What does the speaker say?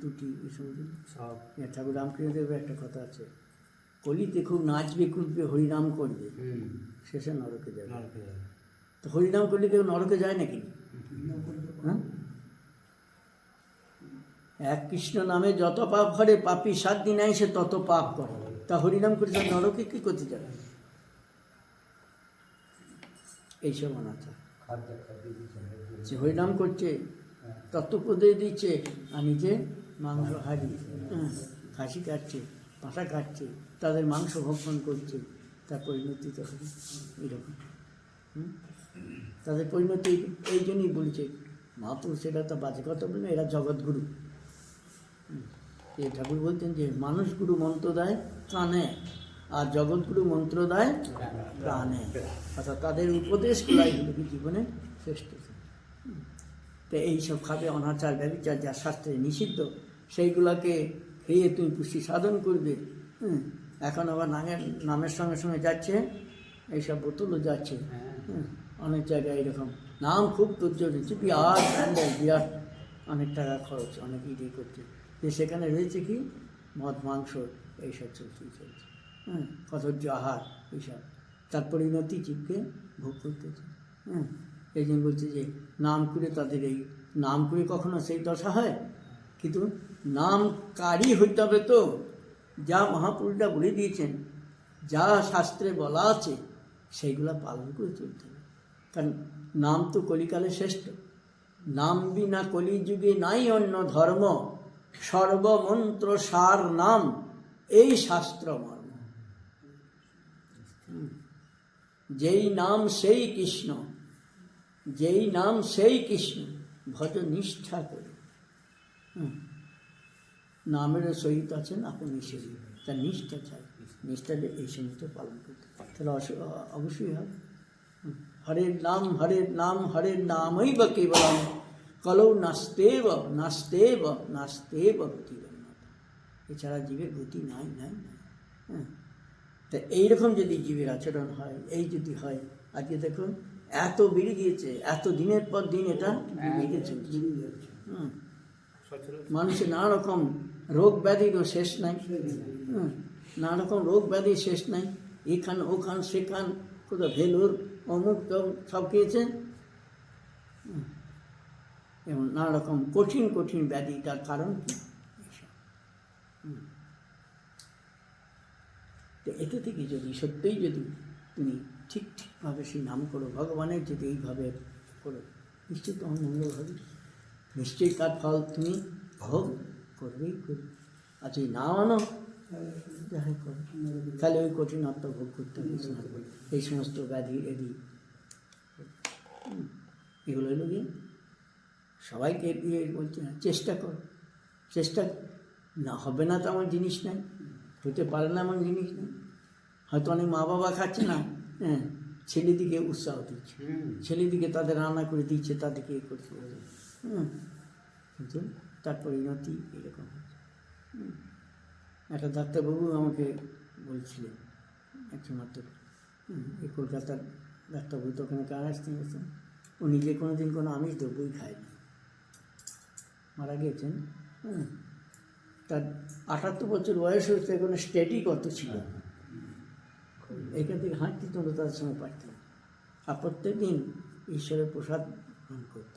ত্রুটি এই সমস্ত সব। ঠাকুর রামকৃষ্ণদেবের একটা কথা আছে, কলিতে খুব নাচবে কুদবে হরিনাম করবে, শেষে নরকে যাবে। তো হরিনাম করলে কেউ নরকে যায় নাকি? হ্যাঁ, এক কৃষ্ণ নামে যত পাপ করে পাপী 7 দিন সে তত পাপ করে, তা হরিনাম করে তার নরকে কি করতে যাবে? এইসব অনাচার। যে হরিনাম করছে তত্ত্বপদে দিচ্ছে আর নিজে মাংস হারি, খাসি কাটছে, পাঁঠা কাটছে, তাদের মাংস ভক্ষণ করছে, তার পরিণতি তো হবে এরকম। তাদের পরিণতি এই জন্যই বলছে মহাপুরুষেরা তো বাজে কথা বলে, এরা জগৎগুরু। এই ঠাকুর বলতেন যে মানুষ গুরু মন্ত্র দেয় প্রাণে, আর জগৎগুরু মন্ত্র দেয় প্রাণে, অর্থাৎ তাদের উপদেশগুলাই হলো কি জীবনে শ্রেষ্ঠ। তো এইসব খাবে অনাচার ব্যভিচার যা শাস্ত্রে নিষিদ্ধ, সেইগুলোকে খেয়ে তুমি পুষ্টি সাধন করবে। এখন আবার নামের সঙ্গে সঙ্গে যাচ্ছে এইসব বোতলও যাচ্ছে, অনেক জায়গায় এরকম নাম খুব তোজ্জোর হচ্ছে, বিরাট প্যান্ডেল, বিরাট অনেক টাকা খরচ, অনেক ইডি করছে, যে সেখানে রয়েছে কি মদ মাংস এইসব চলছে, কদর্য আহার এইসব, তার পরিণতি জীবকে ভোগ করতেছে। এই জন্য বলছে যে নাম করে তাদের এই নাম করে কখনো সেই দশা হয়, কিন্তু নামকারী হইতে হবে। তো যা মহাপুরুষরা বলে দিয়েছেন, যা শাস্ত্রে বলা আছে সেইগুলা পালন করে চলতে হবে। কারণ নাম তো কলিকালে শ্রেষ্ঠ, নাম বিনা কলিযুগে নাই অন্য ধর্ম, সর্বমন্ত্র সার নাম এই শাস্ত্র মর্ম। যেই নাম সেই কৃষ্ণ, যেই নাম সেই কৃষ্ণ, ভজ নিষ্ঠা করে। নামের সহিত আছেন আপনি সেই, তার নিষ্ঠা চাই, নিষ্ঠাটা এই সমস্ত পালন করতে, তাহলে অবশ্যই হবে। হরের নাম হরের নামই বা কেবলম, কলৌ নাস্তেব নাস্তেব নাস্তেব গতিরন্যতা। এছাড়া জীবের গতি নাই নাই নাই। তা এইরকম যদি জীবের আচরণ হয়, এই যদি হয়, আজকে দেখুন এত বেড়ে গিয়েছে, এত দিনের পর দিন এটা বেড়ে চলছে। মানুষের নানা রকম রোগ ব্যাধিরও শেষ নাই, নানা রকম রোগ ব্যাধির শেষ নাই। এখান ওখান সেখান, কোথাও ভেলোর অমুক সব খেয়েছে, এবং নানা রকম কঠিন কঠিন ব্যাধি। তার কারণ কি? তো এটা থেকে যদি সত্যিই যদি তুমি ঠিকভাবে সেই নাম করো, ভগবানের যদি এইভাবে করো, নিশ্চয়ই তোমার মঙ্গল হবে, নিশ্চয়ই তার ফল তুমি ভোগ করবেই করবে। আর যদি না আনো যাই করো, তাহলে ওই কঠিনত্ব ভোগ করতে হবে। এই সমস্ত ব্যাধি এদি এগুলো হলো গিয়ে সবাইকে দিয়ে বলছে চেষ্টা করো, চেষ্টা না হবে না তো এমন জিনিস নেই, হতে পারে না এমন জিনিস নেই। হয়তো অনেক মা বাবা খাচ্ছে না, ছেলেদিকে উৎসাহ দিচ্ছে, ছেলেদিকে তাদের রান্না করে দিচ্ছে, তাদেরকে এ করতে হবে, কিন্তু তার পরিণতি এরকম হচ্ছে। একটা ডাক্তারবাবু আমাকে বলছিলেন, একজন মাত্র এই কলকাতার ডাক্তারবাবু, তো ওখানে কার আসতে গেছেন, ও নিজে কোনো দিন কোনো আমিষ দ্রব্যই খায়নি, মারা গিয়েছেন। তার 78 বছর বয়স হয়েছে, কোনো স্টেডি কত ছিল, এখান থেকে হাঁটতে তোমরা তাদের সঙ্গে পারতেন, আর প্রত্যেক দিন ঈশ্বরের প্রসাদ গ্রহণ করত।